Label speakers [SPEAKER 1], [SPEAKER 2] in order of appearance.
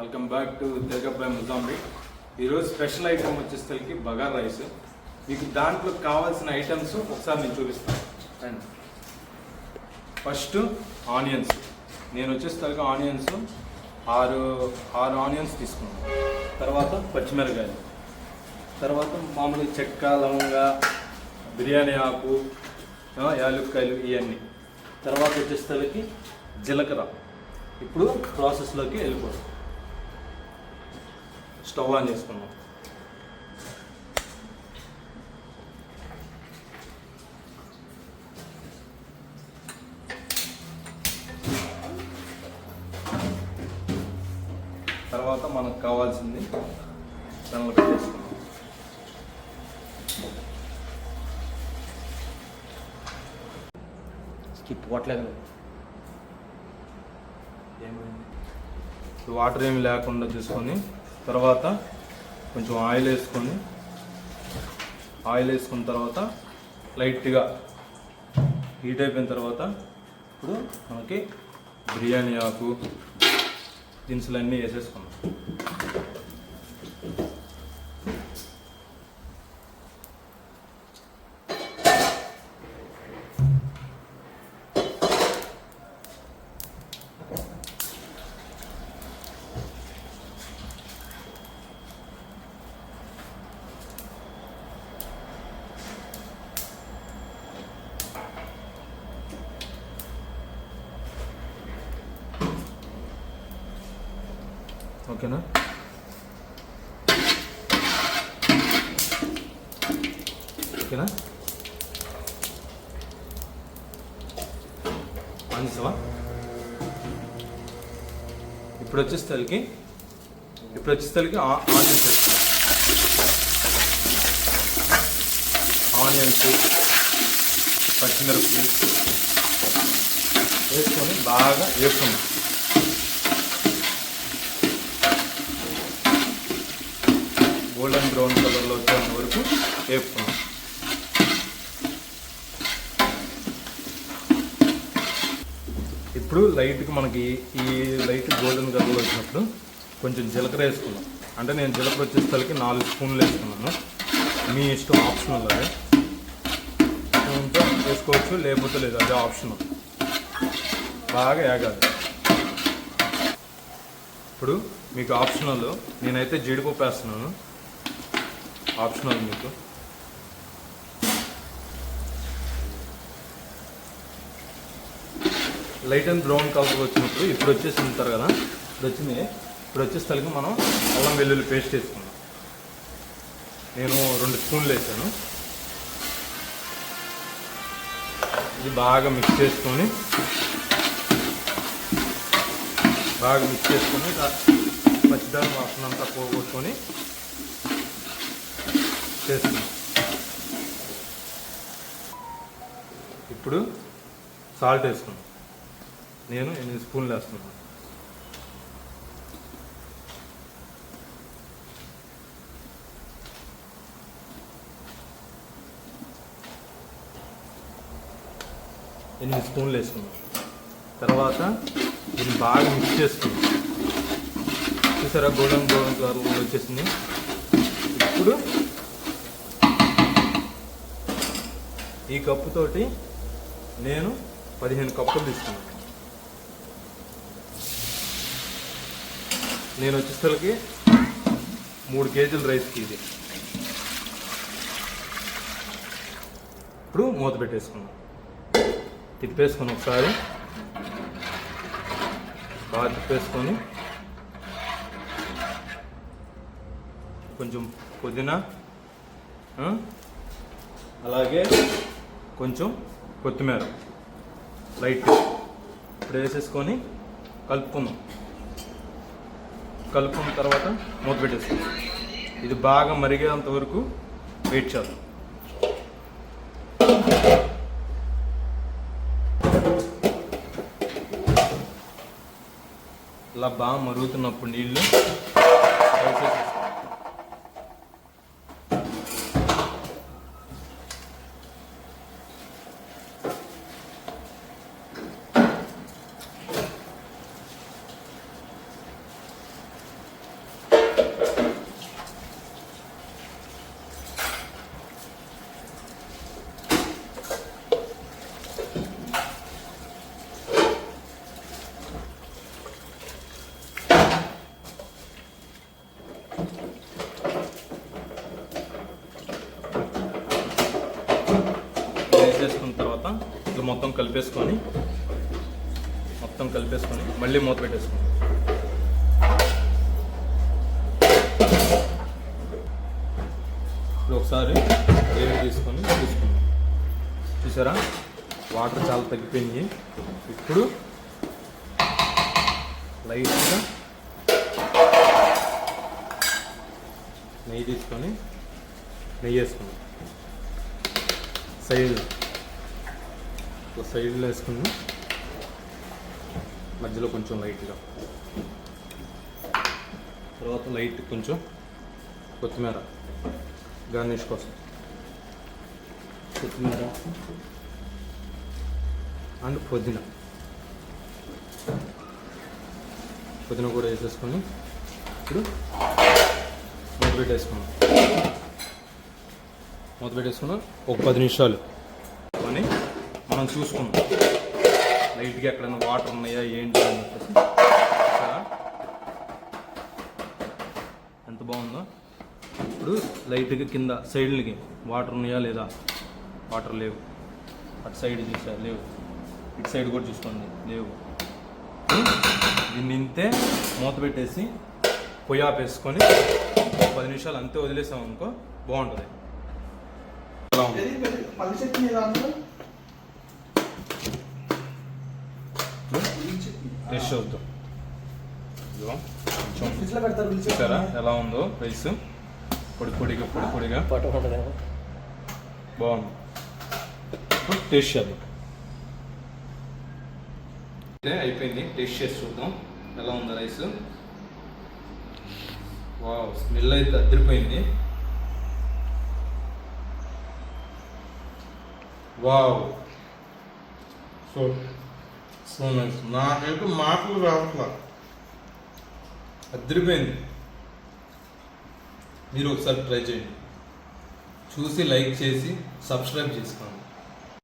[SPEAKER 1] Welcome back to తెగబ్బాయి Mozambique. ఈరోజు special item వచ్చేసరికి బగార్ రైస్. మీకు దాంట్లో కావాల్సిన ఐటమ్స్ ఒకసారి నేను చూపిస్తాను. And first onions. నేను వచ్చేసరికి ఆనియన్స్ ఆరు ఆనియన్స్ తీసుకున్నాను. తర్వాత పచ్చిమిరకాయలు, తర్వాత మామూలుగా చెక్క, లవంగా, బిర్యానీ ఆకు, యాలక్కాయలు ఇవన్నీ. తర్వాత వచ్చేసరికి జీలకర్ర. ఇప్పుడు ప్రాసెస్లోకి వెళ్ళిపోతాం. స్టవ్ ఆన్ చేసుకున్నాం. తర్వాత మనకు కావాల్సింది శనగలు వేసుకున్నాం. స్కిప్ పోవట్లేదు. వాటర్ ఏమి లేకుండా చూసుకొని తర్వాత కొంచెం ఆయిల్ వేసుకున్న తర్వాత లైట్గా హీట్ అయిపోయిన తర్వాత ఇప్పుడు మనకి బిర్యానీ ఆకు దినుసులన్నీ వేసేసుకున్నాం. ఓకేనా? ఓకేనా? ఆనిసవా? ఇప్పుడు వచ్చేసరికి ఆనియన్స్ వేసుకున్నాం. ఆనియన్స్, పచ్చిమిరపకాయలు వేసుకొని బాగా వేసుకున్నాం. గోల్డెన్ బ్రౌన్ కలర్లో వచ్చేంత వరకు వేపుకున్నాం. ఇప్పుడు లైట్గా మనకి ఈ లైట్ గోల్డెన్ కలర్లో వచ్చినప్పుడు కొంచెం జీలకర్ర వేసుకున్నాం. అంటే నేను జీలకర్ర వచ్చేసరికి 4 స్పూన్లు వేసుకున్నాను. మీ ఇష్టం, ఆప్షనల్. అదే వేసుకోవచ్చు, లేకపోతే లేదు, అదే ఆప్షనల్. బాగా ఏగాలి. ఇప్పుడు మీకు ఆప్షనల్, నేనైతే జీడిపప్పు వేస్తున్నాను. ఆప్షనల్ మీకు. లైట్ అండ్ బ్రౌన్ కలర్ వచ్చినప్పుడు ఇప్పుడు వచ్చేసి ఉంటారు కదా, ఇప్పుడు వచ్చేసరికి మనం అల్లం వెల్లుల్లి పేస్ట్ వేసుకున్నాం. నేను 2 స్పూన్లు వేసాను. ఇది బాగా మిక్స్ చేసుకొని పచ్చిదారం వాసన అంతా పోగొట్టుకొని చేస్తున్నాం. ఇప్పుడు సాల్ట్ వేసుకున్నాం. నేను 8 స్పూన్లు వేస్తున్నాను. వేసుకున్నాం. తర్వాత దీన్ని బాగా మిక్స్ చేసుకున్నాం. చూసారా, గోల్డెన్ బ్రౌన్ కలర్లో వచ్చేసింది. ఇప్పుడు ఈ కప్పుతోటి నేను 15 కప్పులు తీసుకున్నాను. నేను వచ్చేసరికి 3 కేజీల రైస్కి ఇది. ఇప్పుడు మూత పెట్టేసుకున్నాం. తిప్పేసుకొని ఒకసారి బాగా తిప్పేసుకొని కొంచెం పుదీనా, అలాగే కొంచెం కొత్తిమీర లైట్ ఇప్పుడు వేసేసుకొని కలుపుకున్న తర్వాత మూత పెట్టేసుకుందాం. ఇది బాగా మరిగేంత వరకు వెయిట్ చేద్దాం. ఇలా బాగా మరుగుతున్నప్పుడు నీళ్ళు వేసేసేసుకోండి. మొత్తం కలిపేసుకొని మళ్ళీ మూత పెట్టేసుకోండి. ఇప్పుడు ఒకసారి గ్రేవీ తీసుకొని చూసుకుందాం. చూసారా, వాటర్ చాలా తగ్గిపోయింది. ఇప్పుడు లైట్గా నెయ్యి తీసుకొని నెయ్యి వేసుకుందాం. సైడ్లో వేసుకుని మధ్యలో కొంచెం లైట్గా, తర్వాత లైట్ కొంచెం కొత్తిమీర గార్నిష్ కోసం, కొత్తిమీర అండ్ పుదీనా కూడా వేసేసుకొని ఇప్పుడు మూత పెట్టేసుకున్నాం ఒక 10 నిమిషాలు అని మనం చూసుకుందాం. లైట్గా ఎక్కడైనా వాటర్ ఉన్నాయా ఏంటి అని చెప్పేసి. ఎంత బాగుందో. ఇప్పుడు లైట్గా కింద సైడ్లకి వాటర్ ఉన్నాయా లేదా, వాటర్ లేవు. అటు సైడ్ చూసా లేవు, ఇటు సైడ్ కూడా చూసుకోండి లేవు. దీన్ని ఇంతే మూత పెట్టేసి పొయ్యి ఆపేసుకొని 10 నిమిషాలు అంతే వదిలేసాం అనుకో బాగుంటుంది. టేస్ట్ అవుతాం. చూసారా ఎలా ఉందో రైస్, పొడిగా బాగుంది. ఇప్పుడు టేస్ట్ చేద్దాం. అయిపోయింది, టేస్ట్ చేసి చూద్దాం ఎలా ఉందో రైస్. వావ్, స్మెల్ అయితే అదిరిపోయింది. Wow, so nice. నాకైతే మాటలు రావట్లా, అదిరిపోయింది. మీరు ఒకసారి ట్రై చేయండి, చూసి లైక్ చేసి సబ్స్క్రైబ్ చేసుకోండి.